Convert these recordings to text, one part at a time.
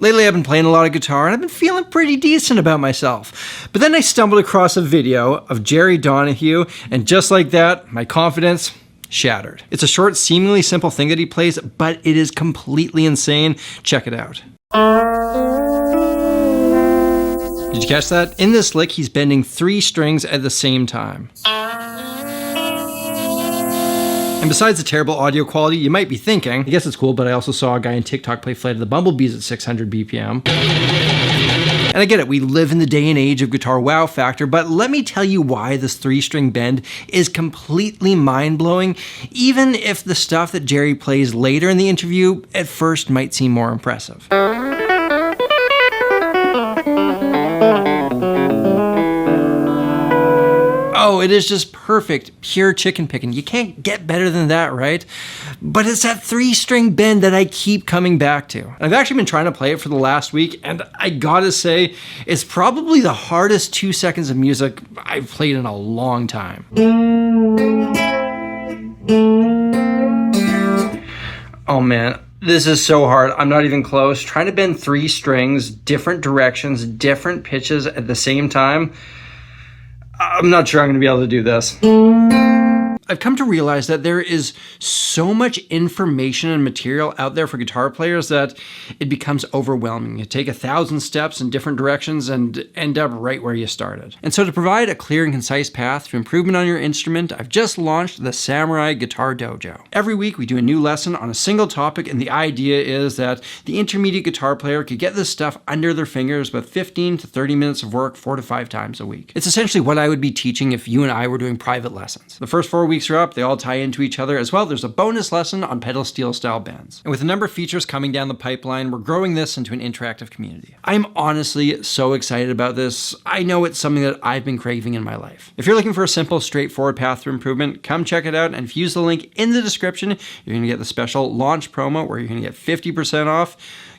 Lately I've been playing a lot of guitar and I've been feeling pretty decent about myself. But then I stumbled across a video of Jerry Donahue, and just like that, my confidence shattered. It's a short, seemingly simple thing that he plays, but it is completely insane. Check it out. Did you catch that? In this lick, he's bending 3 strings at the same time. And besides the terrible audio quality, you might be thinking, I guess it's cool, but I also saw a guy on TikTok play Flight of the Bumblebees at 600 BPM. And I get it, we live in the day and age of guitar wow factor, but let me tell you why this 3-string bend is completely mind-blowing, even if the stuff that Jerry plays later in the interview at first might seem more impressive. Oh, it is just perfect, pure chicken picking. You can't get better than that, right? But it's that 3-string bend that I keep coming back to. I've actually been trying to play it for the last week, and I gotta say, it's probably the hardest 2 seconds of music I've played in a long time. Oh man, this is so hard. I'm not even close. Trying to bend 3 strings, different directions, different pitches at the same time. I'm not sure I'm going to be able to do this. I've come to realize that there is so much information and material out there for guitar players that it becomes overwhelming. You take 1,000 steps in different directions and end up right where you started. And so to provide a clear and concise path to improvement on your instrument, I've just launched the Samurai Guitar Dojo. Every week we do a new lesson on a single topic, and the idea is that the intermediate guitar player could get this stuff under their fingers with 15 to 30 minutes of work 4 to 5 times a week. It's essentially what I would be teaching if you and I were doing private lessons. The first 4 weeks are up, they all tie into each other. As well, there's a bonus lesson on pedal steel style bends. And with a number of features coming down the pipeline, we're growing this into an interactive community. I'm honestly so excited about this. I know it's something that I've been craving in my life. If you're looking for a simple, straightforward path to improvement, come check it out. And if you use the link in the description, you're going to get the special launch promo where you're going to get 50% off.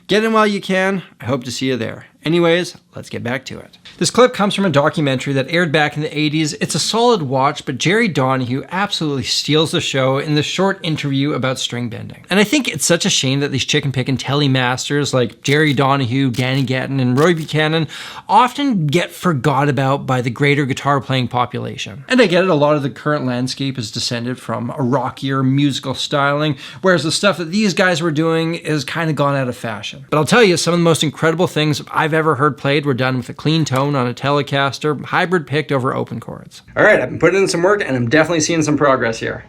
Get in while you can. I hope to see you there. Anyways, let's get back to it. This clip comes from a documentary that aired back in the 80s. It's a solid watch, but Jerry Donahue absolutely steals the show in this short interview about string bending. And I think it's such a shame that these chicken picking telly masters like Jerry Donahue, Danny Gatton, and Roy Buchanan often get forgot about by the greater guitar playing population. And I get it, a lot of the current landscape is descended from a rockier musical styling, whereas the stuff that these guys were doing is kind of gone out of fashion. But I'll tell you, some of the most incredible things I've ever heard played were done with a clean tone on a Telecaster, hybrid picked over open chords. All right, I've been putting in some work and I'm definitely seeing some progress here.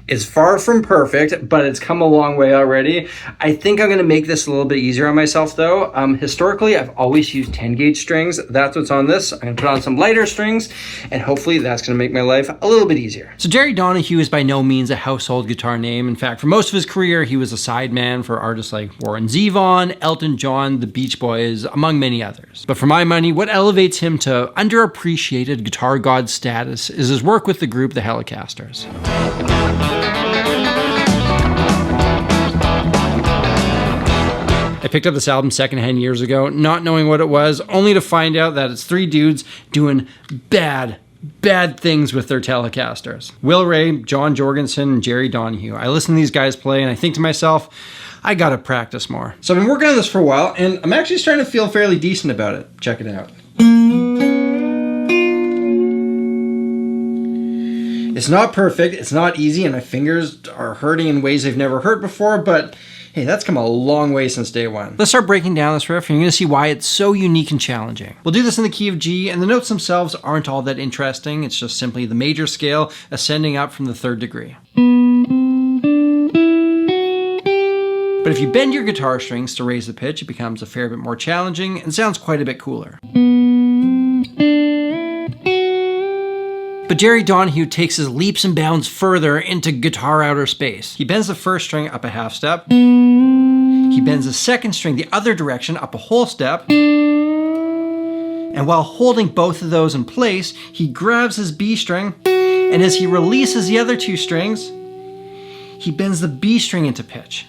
It's far from perfect, but it's come a long way already. I think I'm gonna make this a little bit easier on myself though. Historically, I've always used 10 gauge strings. That's what's on this. I'm gonna put on some lighter strings and hopefully that's gonna make my life a little bit easier. So Jerry Donahue is by no means a household guitar name. In fact, for most of his career, he was a sideman for artists like Warren Zevon, Elton John, the Beach Boys, among many others. But for my money, what elevates him to underappreciated guitar god status is his work with the group The Hellecasters. I picked up this album secondhand years ago, not knowing what it was, only to find out that it's 3 dudes doing bad things with their Telecasters. Will Ray, John Jorgensen, and Jerry Donahue. I listen to these guys play and I think to myself, I gotta practice more. So I've been working on this for a while and I'm actually starting to feel fairly decent about it. Check it out. It's not perfect, it's not easy, and my fingers are hurting in ways they've never hurt before, but hey, that's come a long way since day one. Let's start breaking down this riff, and you're gonna see why it's so unique and challenging. We'll do this in the key of G, and the notes themselves aren't all that interesting. It's just simply the major scale ascending up from the 3rd degree. But if you bend your guitar strings to raise the pitch, it becomes a fair bit more challenging and sounds quite a bit cooler. But Jerry Donahue takes his leaps and bounds further into guitar outer space. He bends the 1st string up a half step. He bends the 2nd string the other direction up a whole step. And while holding both of those in place, he grabs his B string, and as he releases the other 2 strings, he bends the B string into pitch.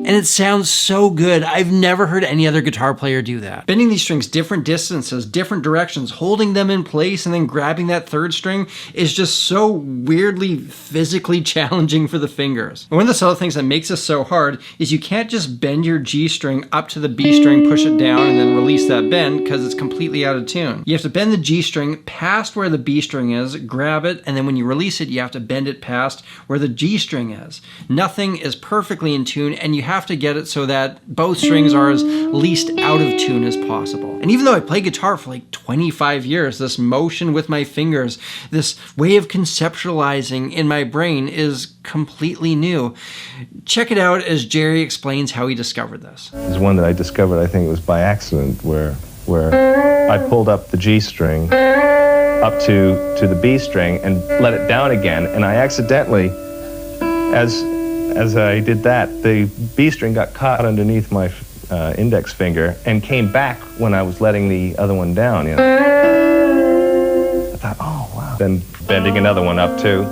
And and it sounds so good. I've never heard any other guitar player do that. Bending these strings different distances, different directions, holding them in place, and then grabbing that third string is just so weirdly physically challenging for the fingers. And one of the other things that makes this so hard is you can't just bend your G string up to the B string, push it down, and then release that bend because it's completely out of tune. You have to bend the G string past where the B string is, grab it, and then when you release it, you have to bend it past where the G string is. Nothing is perfectly in tune, and you have to get it so that both strings are as least out of tune as possible. And even though I played guitar for like 25 years, this motion with my fingers, this way of conceptualizing in my brain is completely new. Check it out as Jerry explains how he discovered this. There's one that I discovered, I think it was by accident, where I pulled up the G string up to the B string and let it down again, and I accidentally, as I did that, the B string got caught underneath my index finger and came back when I was letting the other one down. You know? I thought, oh wow. Then bending another one up too.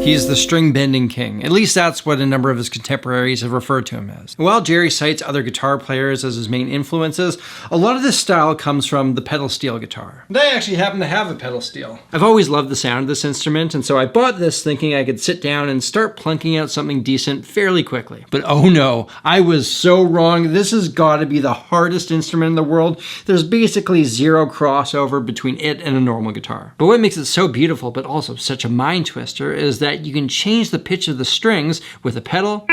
He's the string bending king. At least that's what a number of his contemporaries have referred to him as. While Jerry cites other guitar players as his main influences, a lot of this style comes from the pedal steel guitar. And I actually happen to have a pedal steel. I've always loved the sound of this instrument, and so I bought this thinking I could sit down and start plunking out something decent fairly quickly. But oh no, I was so wrong. This has got to be the hardest instrument in the world. There's basically zero crossover between it and a normal guitar. But what makes it so beautiful, but also such a mind twister, is that you can change the pitch of the strings with a pedal,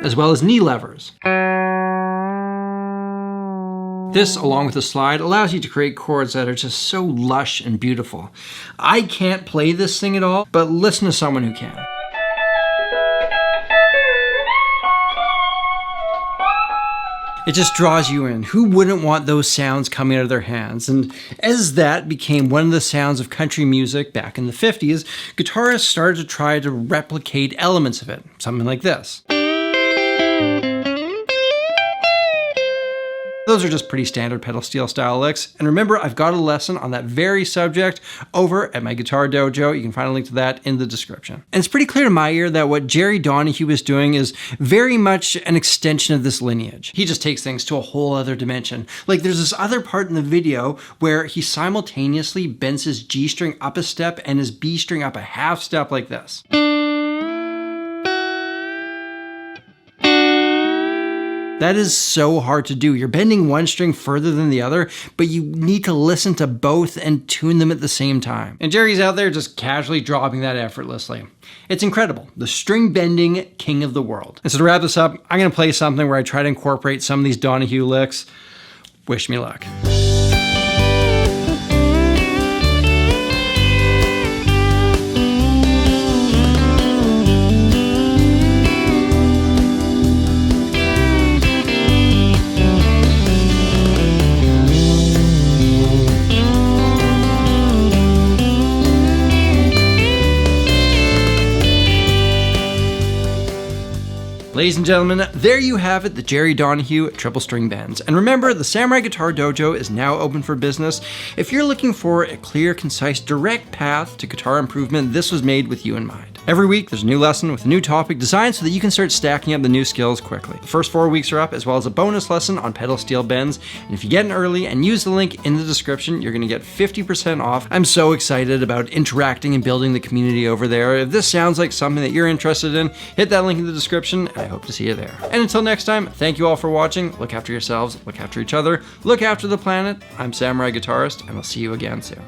as well as knee levers. This, along with the slide, allows you to create chords that are just so lush and beautiful. I can't play this thing at all, but listen to someone who can. It just draws you in. Who wouldn't want those sounds coming out of their hands? And as that became one of the sounds of country music back in the 50s, guitarists started to try to replicate elements of it. Something like this. Those are just pretty standard pedal steel style licks. And remember, I've got a lesson on that very subject over at my Guitar Dojo. You can find a link to that in the description. And it's pretty clear to my ear that what Jerry Donahue is doing is very much an extension of this lineage. He just takes things to a whole other dimension. Like there's this other part in the video where he simultaneously bends his G string up a step and his B string up a half step like this. That is so hard to do. You're bending one string further than the other, but you need to listen to both and tune them at the same time. And Jerry's out there just casually dropping that effortlessly. It's incredible. The string bending king of the world. And so to wrap this up, I'm gonna play something where I try to incorporate some of these Donahue licks. Wish me luck. Ladies and gentlemen, there you have it, the Jerry Donahue triple string bends. And remember, the Samurai Guitar Dojo is now open for business. If you're looking for a clear, concise, direct path to guitar improvement, this was made with you in mind. Every week, there's a new lesson with a new topic designed so that you can start stacking up the new skills quickly. The first 4 weeks are up, as well as a bonus lesson on pedal steel bends. And if you get in early and use the link in the description, you're gonna get 50% off. I'm so excited about interacting and building the community over there. If this sounds like something that you're interested in, hit that link in the description, and I hope to see you there. And until next time, thank you all for watching. Look after yourselves, look after each other, look after the planet. I'm Samurai Guitarist, and I'll see you again soon.